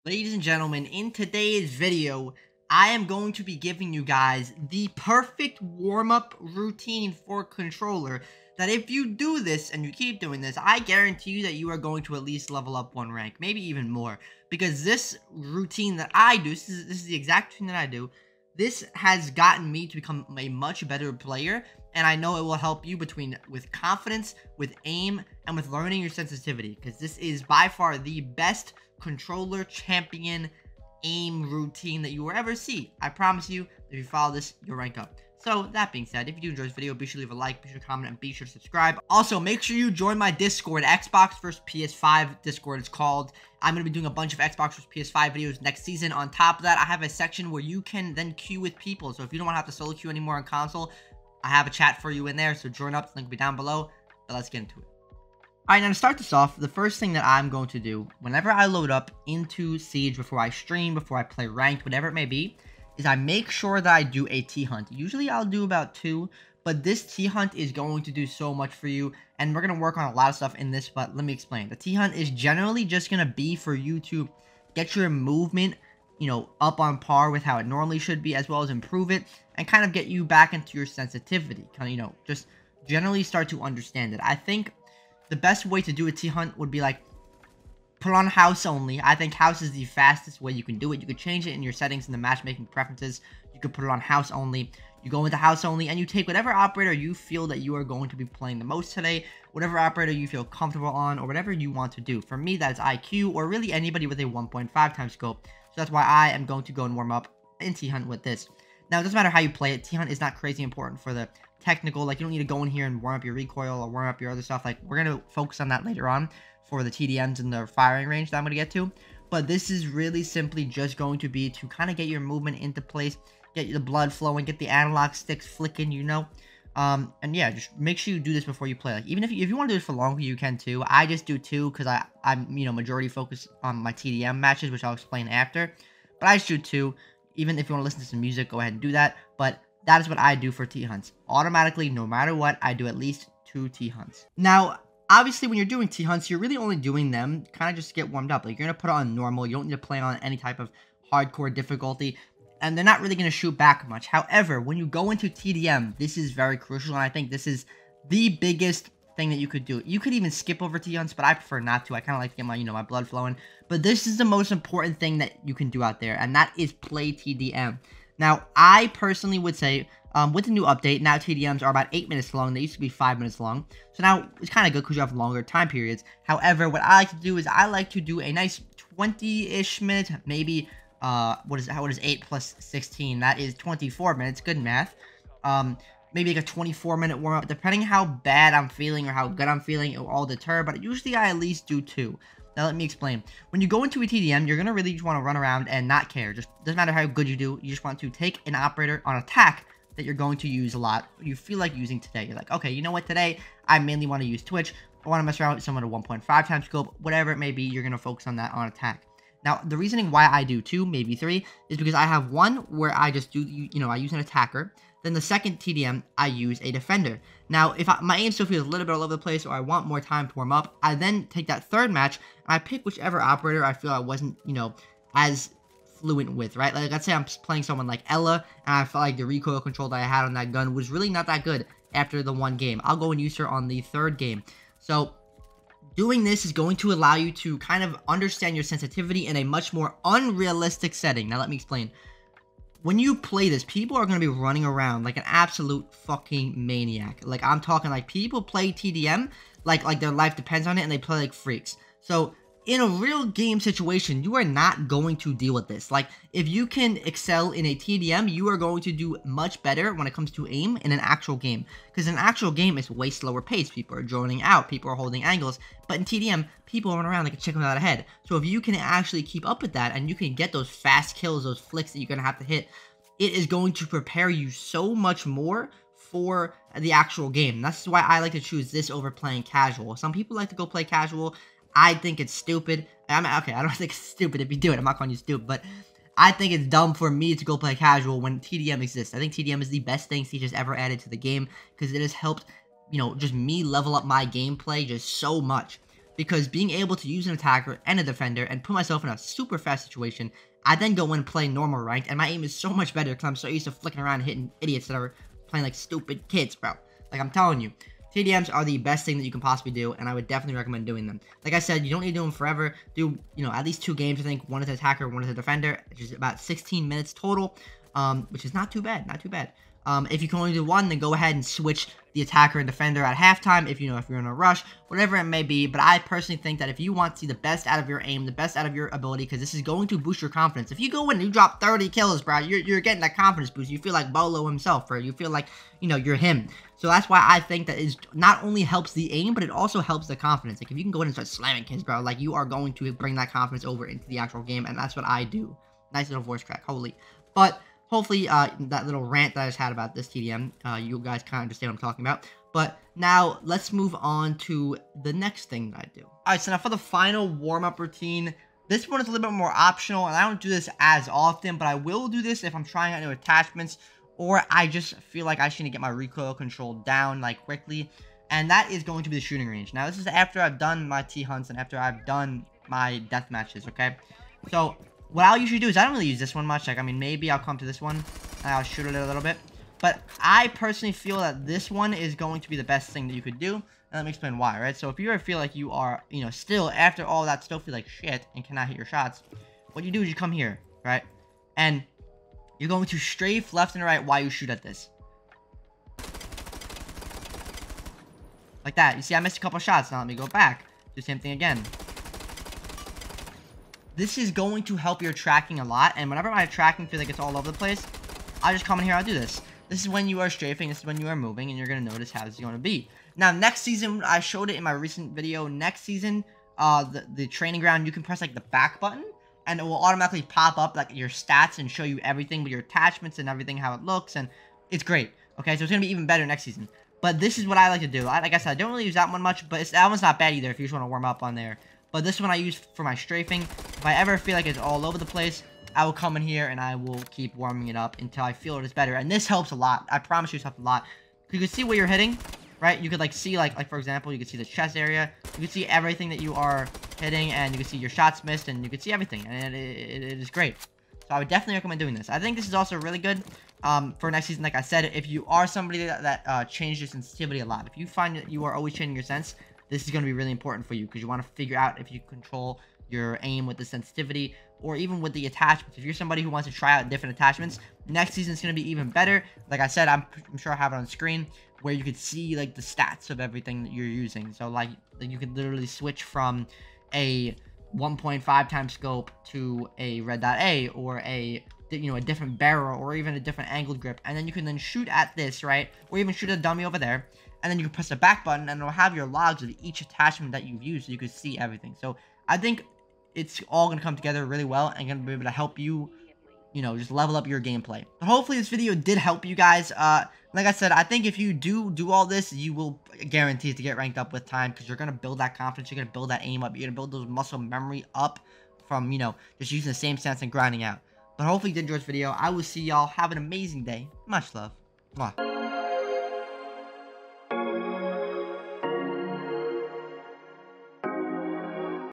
Ladies and gentlemen, in today's video, I am going to be giving you guys the perfect warm-up routine for controller that if you do this and you keep doing this, I guarantee you that you are going to at least level up one rank, maybe even more. Because this routine that I do, this is the exact routine that I do, this has gotten me to become a much better player, and I know it will help you with confidence, with aim, and with learning your sensitivity, because this is by far the best controller champion aim routine that you will ever see. I promise you, if you follow this, you'll rank up. So, that being said, if you do enjoy this video, be sure to leave a like, be sure to comment, and be sure to subscribe. Also, make sure you join my Discord, Xbox vs. PS5 Discord, it's called. I'm going to be doing a bunch of Xbox vs. PS5 videos next season. On top of that, I have a section where you can then queue with people. So, if you don't want to have to solo queue anymore on console, I have a chat for you in there. So, join up. The link will be down below. But let's get into it. Alright, now to start this off, the first thing that I'm going to do, whenever I load up into Siege, before I stream, before I play ranked, whatever it may be, is I make sure that I do a T-Hunt. Usually I'll do about 2, but this T-Hunt is going to do so much for you, and we're going to work on a lot of stuff in this, but let me explain. The T-Hunt is generally just going to be for you to get your movement, up on par with how it normally should be, as well as improve it, and kind of get you back into your sensitivity. Kind of, just generally start to understand it. I think the best way to do a T-Hunt would be like, put on house only. I think house is the fastest way you can do it. You could change it in your settings in the matchmaking preferences. You could put it on house only. You go into house only and you take whatever operator you feel that you are going to be playing the most today, whatever operator you feel comfortable on, or whatever you want to do. For me, that's IQ, or really anybody with a 1.5 times scope. So that's why I am going to go and warm up in T-Hunt with this. Now, it doesn't matter how you play it. T-Hunt is not crazy important for the technical. Like, you don't need to go in here and warm up your recoil or warm up your other stuff. Like, we're going to focus on that later on for the TDMs and the firing range that I'm going to get to. But this is really simply just going to be to kind of get your movement into place, get the blood flowing, get the analog sticks flicking, and yeah, just make sure you do this before you play. Like, even if you want to do this for longer, you can too. I just do 2 because I'm majority focused on my TDM matches, which I'll explain after. But I just do 2. Even if you want to listen to some music, go ahead and do that. But that is what I do for T-Hunts. Automatically, no matter what, I do at least 2 T-Hunts. Now, obviously, when you're doing T-Hunts, you're really only doing them kind of just to get warmed up. Like, you're going to put it on normal. You don't need to play on any type of hardcore difficulty. And they're not really going to shoot back much. However, when you go into TDM, this is very crucial. And I think this is the biggest thing that you could do. You could even skip over T-Hunts, but I prefer not to. I kind of like to get my, my blood flowing. But this is the most important thing that you can do out there, and that is play TDM. Now, I personally would say, with the new update, now TDMs are about 8 minutes long. They used to be 5 minutes long. So now, it's kind of good because you have longer time periods. However, what I like to do is I like to do a nice 20-ish minutes, maybe, what is 8 plus 16? That is 24 minutes. Good math. Maybe like a 24-minute warm-up. Depending how bad I'm feeling or how good I'm feeling, it will all deter. But usually I at least do 2. Now, let me explain. When you go into a TDM, you're going to really just want to run around and not care. Just doesn't matter how good you do. You just want to take an operator on attack that you're going to use a lot. You feel like using today. You're like, okay, you know what? Today, I mainly want to use Twitch. I want to mess around with someone at 1.5 times scope. Whatever it may be, you're going to focus on that on attack. Now, the reasoning why I do 2, maybe 3, is because I have one where I just do, I use an attacker. Then the second TDM, I use a defender. Now, if my aim still feels a little bit all over the place, or I want more time to warm up, I then take that third match, and I pick whichever operator I feel I wasn't, as fluent with, right? Like, let's say I'm playing someone like Ella, and I felt like the recoil control that I had on that gun was really not that good after the one game. I'll go and use her on the third game. So, doing this is going to allow you to kind of understand your sensitivity in a much more unrealistic setting. Now, let me explain. When you play this, people are going to be running around like an absolute fucking maniac. Like, I'm talking like people play TDM like their life depends on it, and they play like freaks. So, in a real game situation, you are not going to deal with this. Like, if you can excel in a TDM, you are going to do much better when it comes to aim in an actual game. Because an actual game is way slower paced. People are droning out. People are holding angles. But in TDM, people run around like a chicken without a head. So if you can actually keep up with that, and you can get those fast kills, those flicks that you're going to have to hit, it is going to prepare you so much more for the actual game. That's why I like to choose this over playing casual. Some people like to go play casual. I think it's stupid. Okay, I don't think it's stupid if you do it. I'm not calling you stupid, but I think it's dumb for me to go play casual when TDM exists. I think TDM is the best thing Siege has ever added to the game because it has helped, just me level up my gameplay just so much. because being able to use an attacker and a defender and put myself in a super fast situation, I then go in and play normal ranked, and my aim is so much better because I'm so used to flicking around and hitting idiots that are playing like stupid kids, bro. Like, I'm telling you, TDMs are the best thing that you can possibly do, and I would definitely recommend doing them. Like I said, you don't need to do them forever. Do, you know, at least 2 games, I think. One as an attacker, one as a defender, which is about 16 minutes total, which is not too bad, not too bad. If you can only do one, then go ahead and switch the attacker and defender at halftime if you're in a rush, whatever it may be. But I personally think that if you want to see the best out of your aim, the best out of your ability, because this is going to boost your confidence. If you go in and you drop 30 kills, bro, you're getting that confidence boost. You feel like Bolo himself, bro. You feel like, you know, you're him. So that's why I think that it not only helps the aim, but it also helps the confidence. Like, if you can go in and start slamming kids, bro, like, you are going to bring that confidence over into the actual game, and that's what I do. Nice little voice crack, holy. But hopefully, that little rant that I just had about this TDM, you guys kind of understand what I'm talking about. But now, let's move on to the next thing that I do. Alright, so now for the final warm-up routine, this one is a little bit more optional, and I don't do this as often, but I will do this if I'm trying out new attachments, or I just feel like I should get my recoil control down, like, quickly, and that is going to be the shooting range. Now, this is after I've done my T-hunts and after I've done my death matches, okay? So what I'll usually do is I don't really use this one much. Like, I mean, maybe I'll come to this one and I'll shoot it a little bit. But I personally feel that this one is going to be the best thing that you could do. And let me explain why, right? So if you ever feel like you are, you know, still, after all that, still feel like shit and cannot hit your shots, what you do is you come here, right? And you're going to strafe left and right while you shoot at this. Like that. You see, I missed a couple shots. Now let me go back. Do the same thing again. This is going to help your tracking a lot, and whenever my tracking feels like it's all over the place, I'll just come in here, I'll do this. This is when you are strafing, this is when you are moving, and you're going to notice how this is going to be. Now, next season, I showed it in my recent video, next season, the training ground, you can press, like, the back button, and it will automatically pop up, like, your stats and show you everything with your attachments and everything, how it looks, and it's great, okay? So it's going to be even better next season. But this is what I like to do. Like I said, I don't really use that one much, but that one's not bad either if you just want to warm up on there. But this one I use for my strafing. If I ever feel like it's all over the place, I will come in here and I will keep warming it up until I feel it is better. And this helps a lot. I promise you this helps a lot. You can see where you're hitting, right? You could like see like for example, you can see the chest area. You can see everything that you are hitting, and you can see your shots missed, and you can see everything. And it is great. So I would definitely recommend doing this. I think this is also really good for next season. Like I said, if you are somebody that changes your sensitivity a lot, if you find that you are always changing your sense, this is going to be really important for you, because you want to figure out if you control your aim with the sensitivity or even with the attachments. If you're somebody who wants to try out different attachments, next season is going to be even better. Like I said, I'm sure I have it on screen where you could see like the stats of everything that you're using. So like you could literally switch from a 1.5 times scope to a red dot A, or a different barrel, or even a different angled grip, and then you can then shoot at this, right? Or even shoot at a dummy over there, and then you can press the back button and it'll have your logs of each attachment that you've used, so you can see everything. So I think it's all going to come together really well and going to be able to help you, just level up your gameplay. But hopefully this video did help you guys. Like I said, I think if you do all this, you will guarantee to get ranked up with time, because you're going to build that confidence, you're going to build that aim up, you're going to build those muscle memory up from, just using the same stance and grinding out. But hopefully you did enjoy this video. I will see y'all. Have an amazing day. Much love. Mwah.